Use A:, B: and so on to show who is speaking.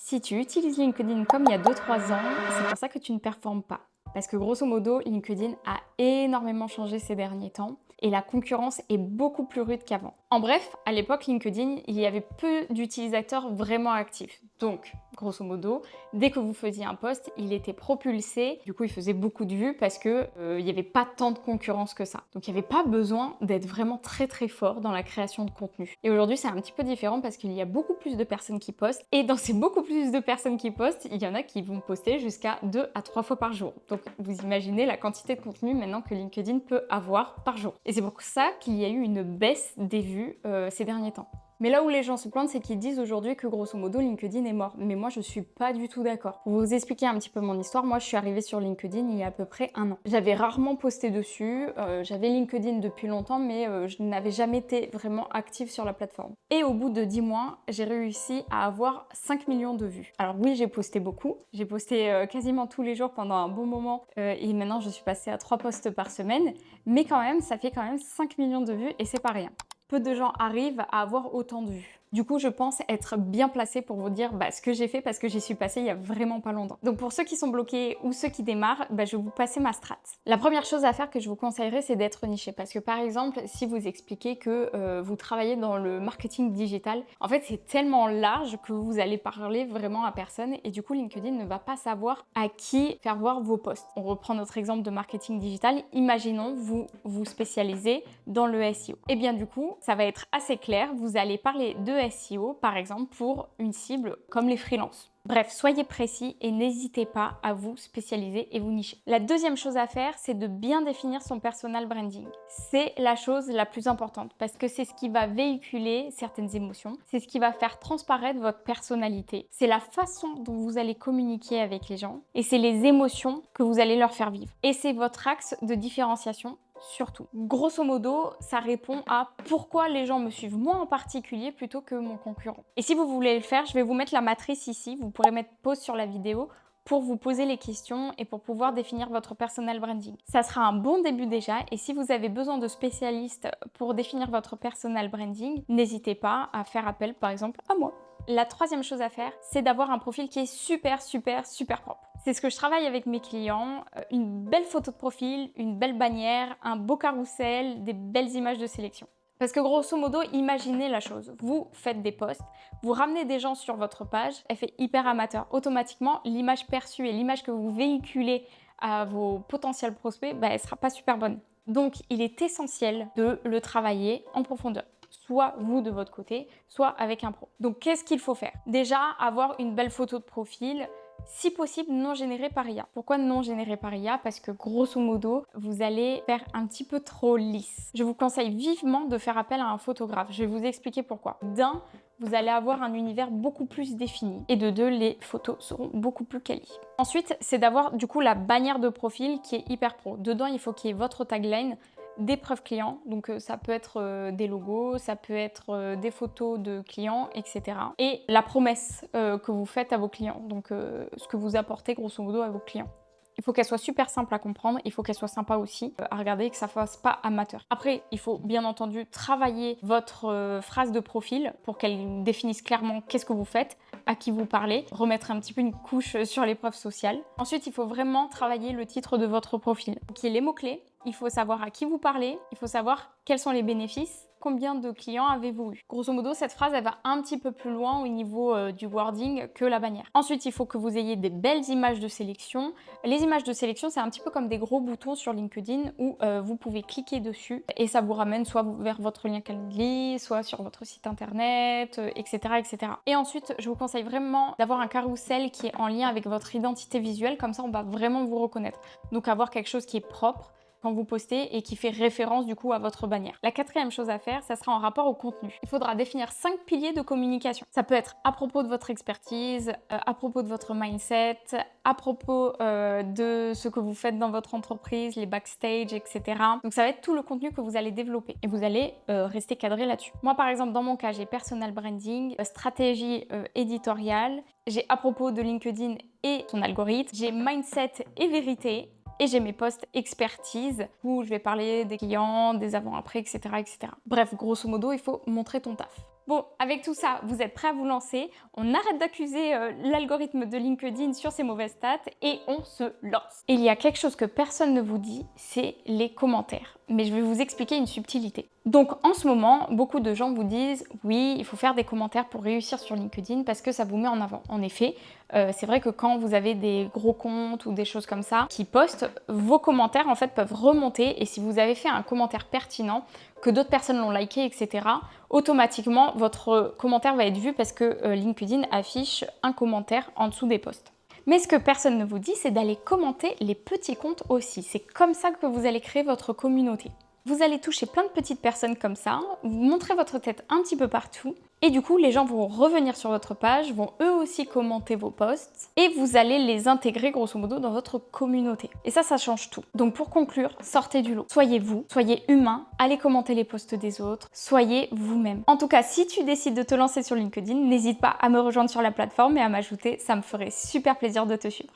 A: Si tu utilises LinkedIn comme il y a 2-3 ans, c'est pour ça que tu ne performes pas. Parce que grosso modo, LinkedIn a énormément changé ces derniers temps et la concurrence est beaucoup plus rude qu'avant. En bref, à l'époque, LinkedIn, il y avait peu d'utilisateurs vraiment actifs. Donc, grosso modo, dès que vous faisiez un post, il était propulsé. Du coup, il faisait beaucoup de vues parce que il n'y avait pas tant de concurrence que ça. Donc, il n'y avait pas besoin d'être vraiment très très fort dans la création de contenu. Et aujourd'hui, c'est un petit peu différent parce qu'il y a beaucoup plus de personnes qui postent. Et dans ces beaucoup plus de personnes qui postent, il y en a qui vont poster jusqu'à 2 à 3 fois par jour. Donc, vous imaginez la quantité de contenu maintenant que LinkedIn peut avoir par jour. Et c'est pour ça qu'il y a eu une baisse des vues ces derniers temps. Mais là où les gens se plantent, c'est qu'ils disent aujourd'hui que grosso modo LinkedIn est mort. Mais moi je suis pas du tout d'accord. Pour vous expliquer un petit peu mon histoire, moi je suis arrivée sur LinkedIn il y a à peu près 1 an. J'avais rarement posté dessus, j'avais LinkedIn depuis longtemps mais je n'avais jamais été vraiment active sur la plateforme. Et au bout de 10 mois, j'ai réussi à avoir 5 millions de vues. Alors oui, j'ai posté beaucoup, j'ai posté quasiment tous les jours pendant un bon moment et maintenant je suis passée à 3 posts par semaine, mais quand même ça fait quand même 5 millions de vues et c'est pas rien. Peu de gens arrivent à avoir autant de vues. Du coup, je pense être bien placée pour vous dire ce que j'ai fait parce que j'y suis passée il y a vraiment pas longtemps. Donc pour ceux qui sont bloqués ou ceux qui démarrent, je vais vous passer ma strat. La première chose à faire que je vous conseillerais, c'est d'être niché. Parce que par exemple, si vous expliquez que vous travaillez dans le marketing digital, en fait, c'est tellement large que vous allez parler vraiment à personne et du coup, LinkedIn ne va pas savoir à qui faire voir vos posts. On reprend notre exemple de marketing digital. Imaginons, vous vous spécialisez dans le SEO. Et bien du coup, ça va être assez clair. Vous allez parler de SEO, par exemple, pour une cible comme les freelances. Bref, soyez précis et n'hésitez pas à vous spécialiser et vous nicher. La deuxième chose à faire, c'est de bien définir son personal branding. C'est la chose la plus importante parce que c'est ce qui va véhiculer certaines émotions, c'est ce qui va faire transparaître votre personnalité, c'est la façon dont vous allez communiquer avec les gens et c'est les émotions que vous allez leur faire vivre. Et c'est votre axe de différenciation. Surtout. Grosso modo, ça répond à pourquoi les gens me suivent moi en particulier plutôt que mon concurrent. Et si vous voulez le faire, je vais vous mettre la matrice ici. Vous pourrez mettre pause sur la vidéo pour vous poser les questions et pour pouvoir définir votre personal branding. Ça sera un bon début déjà et si vous avez besoin de spécialistes pour définir votre personal branding, n'hésitez pas à faire appel par exemple à moi. La troisième chose à faire, c'est d'avoir un profil qui est super propre. C'est ce que je travaille avec mes clients, une belle photo de profil, une belle bannière, un beau carrousel, des belles images de sélection. Parce que grosso modo, imaginez la chose. Vous faites des posts, vous ramenez des gens sur votre page, elle fait hyper amateur. Automatiquement, l'image perçue et l'image que vous véhiculez à vos potentiels prospects, elle sera pas super bonne. Donc, il est essentiel de le travailler en profondeur. Soit vous de votre côté, soit avec un pro. Donc, qu'est-ce qu'il faut faire? Déjà, avoir une belle photo de profil, si possible non générée par IA. Pourquoi non générée par IA? Parce que grosso modo, vous allez faire un petit peu trop lisse. Je vous conseille vivement de faire appel à un photographe. Je vais vous expliquer pourquoi. D'un, vous allez avoir un univers beaucoup plus défini. Et de deux, les photos seront beaucoup plus quali. Ensuite, c'est d'avoir du coup la bannière de profil qui est hyper pro. Dedans, il faut qu'il y ait votre tagline, des preuves clients, donc ça peut être des logos, ça peut être des photos de clients, etc. Et la promesse que vous faites à vos clients, donc ce que vous apportez grosso modo à vos clients. Il faut qu'elle soit super simple à comprendre, il faut qu'elle soit sympa aussi à regarder et que ça fasse pas amateur. Après, il faut bien entendu travailler votre phrase de profil pour qu'elle définisse clairement qu'est-ce que vous faites, à qui vous parlez, remettre un petit peu une couche sur les preuves sociales. Ensuite, il faut vraiment travailler le titre de votre profil, qui est les mots-clés. Il faut savoir à qui vous parlez, il faut savoir quels sont les bénéfices, combien de clients avez-vous eu. Grosso modo, cette phrase, elle va un petit peu plus loin au niveau du wording que la bannière. Ensuite, il faut que vous ayez des belles images de sélection. Les images de sélection, c'est un petit peu comme des gros boutons sur LinkedIn où vous pouvez cliquer dessus et ça vous ramène soit vers votre lien Calendly, soit sur votre site internet, etc., etc. Et ensuite, je vous conseille vraiment d'avoir un carrousel qui est en lien avec votre identité visuelle, comme ça on va vraiment vous reconnaître. Donc avoir quelque chose qui est propre quand vous postez et qui fait référence du coup à votre bannière. La quatrième chose à faire, ça sera en rapport au contenu. Il faudra définir 5 piliers de communication. Ça peut être à propos de votre expertise, à propos de votre mindset, à propos de ce que vous faites dans votre entreprise, les backstage, etc. Donc ça va être tout le contenu que vous allez développer et vous allez rester cadré là-dessus. Moi par exemple, dans mon cas, j'ai personal branding, stratégie éditoriale, j'ai à propos de LinkedIn et son algorithme, j'ai mindset et vérité, et j'ai mes posts expertise où je vais parler des clients, des avant-après, etc., etc. Bref, grosso modo, il faut montrer ton taf. Bon, avec tout ça, vous êtes prêts à vous lancer. On arrête d'accuser l'algorithme de LinkedIn sur ses mauvaises stats et on se lance. Et il y a quelque chose que personne ne vous dit, c'est les commentaires. Mais je vais vous expliquer une subtilité. Donc en ce moment, beaucoup de gens vous disent « Oui, il faut faire des commentaires pour réussir sur LinkedIn parce que ça vous met en avant. » En effet, c'est vrai que quand vous avez des gros comptes ou des choses comme ça qui postent, vos commentaires en fait peuvent remonter et si vous avez fait un commentaire pertinent, que d'autres personnes l'ont liké, etc., automatiquement, votre commentaire va être vu parce que LinkedIn affiche un commentaire en dessous des posts. Mais ce que personne ne vous dit, c'est d'aller commenter les petits comptes aussi. C'est comme ça que vous allez créer votre communauté. Vous allez toucher plein de petites personnes comme ça, vous montrez votre tête un petit peu partout, et du coup, les gens vont revenir sur votre page, vont eux aussi commenter vos posts, et vous allez les intégrer grosso modo dans votre communauté. Et ça change tout. Donc pour conclure, sortez du lot. Soyez vous, soyez humain, allez commenter les posts des autres, soyez vous-même. En tout cas, si tu décides de te lancer sur LinkedIn, n'hésite pas à me rejoindre sur la plateforme et à m'ajouter, ça me ferait super plaisir de te suivre.